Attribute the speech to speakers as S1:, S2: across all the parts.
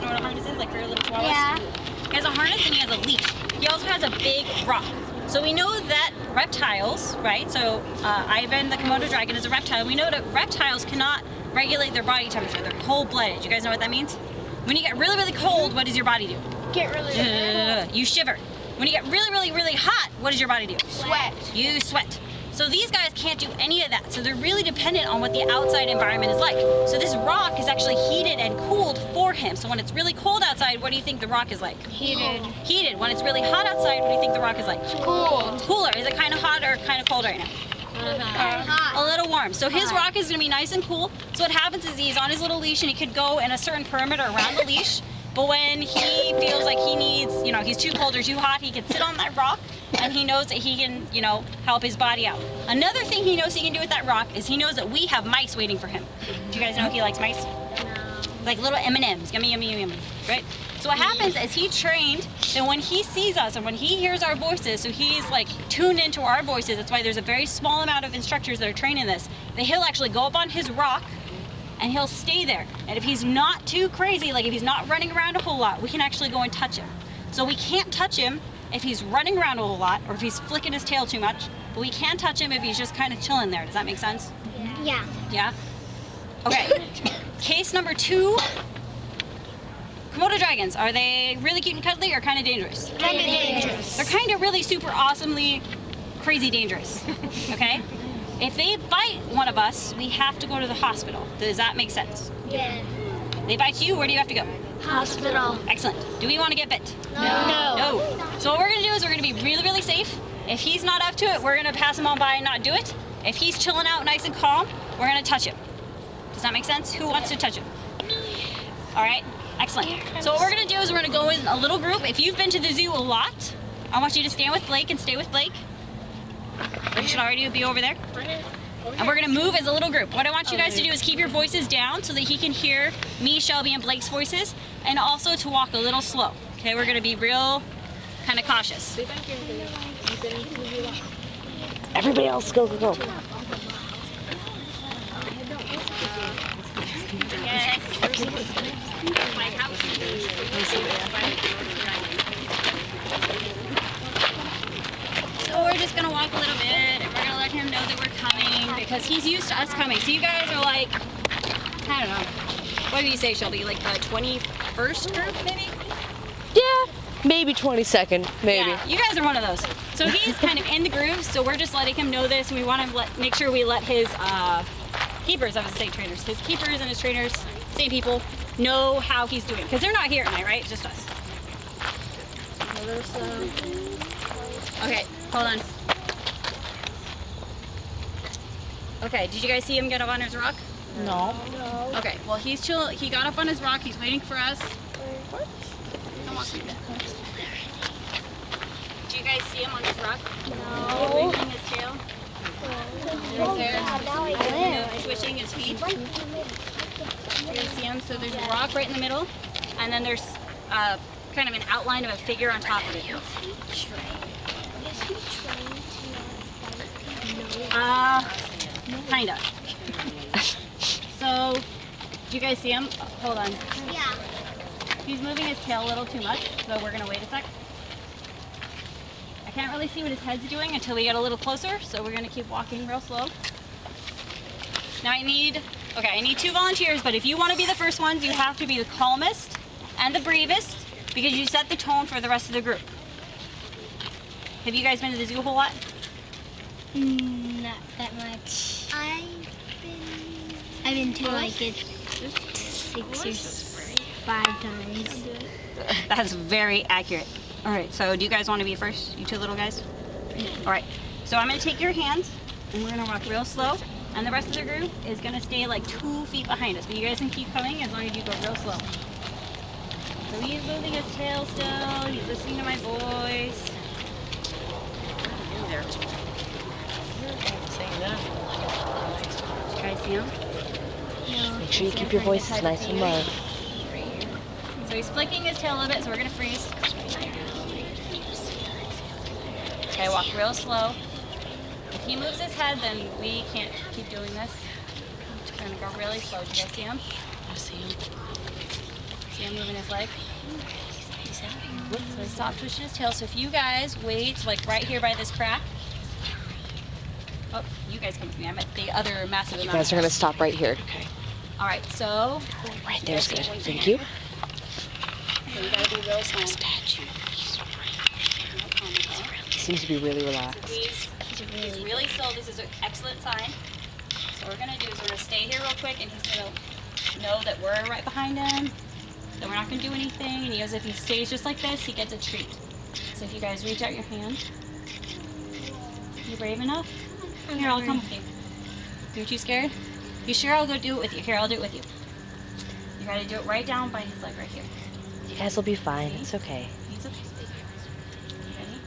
S1: guys know what a harness is? Like for your little chihuahuas?
S2: Yeah.
S1: He has a harness and he has a leash. He also has a big rock. So we know that reptiles, right? So Ivan, the Komodo dragon, is a reptile. We know that reptiles cannot regulate their body temperature. They're cold-blooded. You guys know what that means? When you get really, really cold, what does your body do?
S2: Get really
S1: You shiver. When you get really, really, really hot, what does your body do?
S2: sweat.
S1: You sweat. So these guys can't do any of that. So they're really dependent on what the outside environment is like. So this rock is actually heated and cooled for him. So when it's really cold outside, what do you think the rock is like?
S2: Heated.
S1: Heated. When it's really hot outside, what do you think the rock is like?
S2: Cool.
S1: Cooler. Is it kind of hot or kind of cold right now?
S2: Hot.
S1: A little warm. So his rock is going to be nice and cool. So what happens is he's on his little leash and he could go in a certain perimeter around the leash. But when he feels like he needs, you know, he's too cold or too hot, he can sit on that rock and he knows that he can, you know, help his body out. Another thing he knows he can do with that rock is he knows that we have mice waiting for him. Do you guys know he likes mice?
S2: No.
S1: Like little M&Ms, yummy, yummy, yummy, right? So what happens is he trained that when he sees us and when he hears our voices, so he's like tuned into our voices, that's why there's a very small amount of instructors that are training this, that he'll actually go up on his rock and he'll stay there. And if he's not too crazy, like if he's not running around a whole lot, we can actually go and touch him. So we can't touch him if he's running around a whole lot or if he's flicking his tail too much, but we can touch him if he's just kind of chilling there. Does that make sense?
S2: Yeah.
S1: Yeah? Okay. Case number 2. Komodo dragons, are they really cute and cuddly or kind of dangerous?
S2: Kind of dangerous.
S1: They're kind of really super awesomely crazy dangerous, okay? If they bite one of us, we have to go to the hospital. Does that make sense?
S2: Yeah.
S1: They bite you, where do you have to go?
S2: Hospital.
S1: Excellent. Do we want to get bit?
S2: No.
S1: No. So what we're going to do is we're going to be really, really safe. If he's not up to it, we're going to pass him on by and not do it. If he's chilling out nice and calm, we're going to touch him. Does that make sense? Who wants to touch him? All right. Excellent. So what we're going to do is we're going to go in a little group. If you've been to the zoo a lot, I want you to stand with Blake and stay with Blake. You should already be over there. And we're going to move as a little group. What I want you guys to do is keep your voices down so that he can hear me, Shelby, and Blake's voices, and also to walk a little slow. Okay, we're going to be real kind of cautious.
S3: Everybody else, go, go, go.
S1: Yes. My house. So we're just going to walk a little bit, and we're going to let him know that we're coming, because he's used to us coming. So you guys are like, I don't know, what do you say, Shelby? Like the 21st group, maybe?
S3: Yeah, maybe 22nd, maybe.
S1: Yeah, you guys are one of those. So he's kind of in the groove, so we're just letting him know this, and we want to make sure we let his keepers, I would say trainers, his keepers and his trainers, same people, know how he's doing. Because they're not here tonight, right? Just us. A little slow. Okay, hold on. Okay, did you guys see him get up on his rock?
S3: No.
S1: Okay, well he's chill. He got up on his rock. He's waiting for us. Come on. Do you guys see him on his rock?
S2: No.
S1: Waving his tail.
S2: Oh,
S1: There.
S2: God, now I live.
S1: Switching his feet. You guys see him? So there's a rock right in the middle, and then there's kind of an outline of a figure on top of it. Kinda. So, do you guys see him? Hold on.
S2: Yeah.
S1: He's moving his tail a little too much, so we're gonna wait a sec. I can't really see what his head's doing until we get a little closer, so we're gonna keep walking real slow. Now I need 2 volunteers, but if you want to be the first ones, you have to be the calmest and the bravest, because you set the tone for the rest of the group. Have you guys been to the zoo a whole lot?
S2: Not that much. I've been to like it 6 or 5 times.
S1: That's very accurate. All right, so do you guys want to be first, you 2 little guys? All right, so I'm going to take your hands, and we're going to walk real slow, and the rest of the group is going to stay like 2 feet behind us, but you guys can keep coming as long as you go real slow. So he's moving his tail still, he's listening to my voice. There. Did you guys see him?
S2: No.
S3: Make sure you keep your voices nice and low.
S1: So he's flicking his tail a little bit, so we're going to freeze. Okay, walk real slow. If he moves his head, then we can't keep doing this. We're going to go really slow. Do you guys see him?
S3: I see him.
S1: See him moving his leg? So stop twitching his tail. So if you guys wait, like right here by this crack. Oh, you guys come with me. I'm at the other massive amount.
S3: You guys are gonna stop right here. Okay.
S1: All right, so.
S3: Right there's good. Thank you.
S1: So you gotta be real slow.
S3: Seems to be really relaxed.
S1: He's really still. This is an excellent sign. So what we're gonna do is we're gonna stay here real quick, and he's gonna know that we're right behind him. That we're not gonna do anything, and he knows if he stays just like this, he gets a treat. So if you guys reach out your hand, you brave enough? Here, I'll come with you. You're too scared? You sure? I'll go do it with you. Here, I'll do it with you. You gotta do it right down by his leg right here.
S3: You guys will be fine. It's okay.
S1: It's okay. Ready?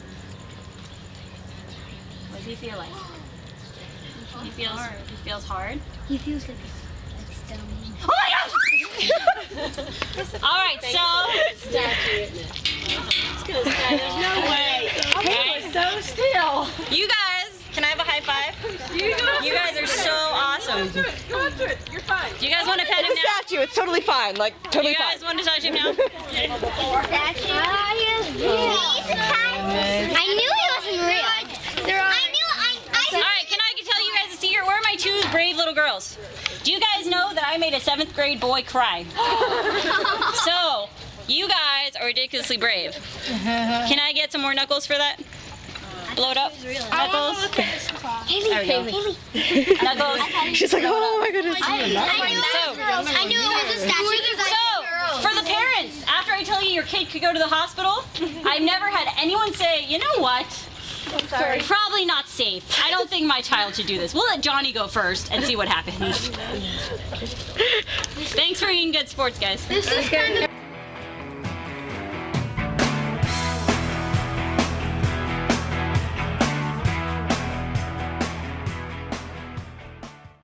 S1: What does he feel like? He feels hard.
S2: He feels like a stone.
S1: Oh my gosh! All right, so.
S4: There's no way. He was so still.
S1: You guys, can I have a high five? You guys are so awesome.
S4: Go after it. You're fine.
S1: Do you guys want to pet him
S3: It's a
S1: now?
S3: statue. It's totally fine. Like, totally
S1: You guys
S3: fine.
S1: want to touch him now?
S2: I knew he wasn't real.
S1: All right, can I tell you guys a secret? Where are my two brave little girls? Do you guys know that I made a 7th grade boy cry? So, you guys are ridiculously brave. Can I get some more knuckles for that? Blow it up. Knuckles.
S2: Haley.
S1: Knuckles.
S3: She's like, oh my goodness.
S2: I knew it was a statue.
S1: So, for the parents, after I tell you your kid could go to the hospital, I've never had anyone say, you know what? Probably not safe. I don't think my child should do this. We'll let Johnny go first and see what happens. Thanks for being good sports, guys.
S2: This is kind of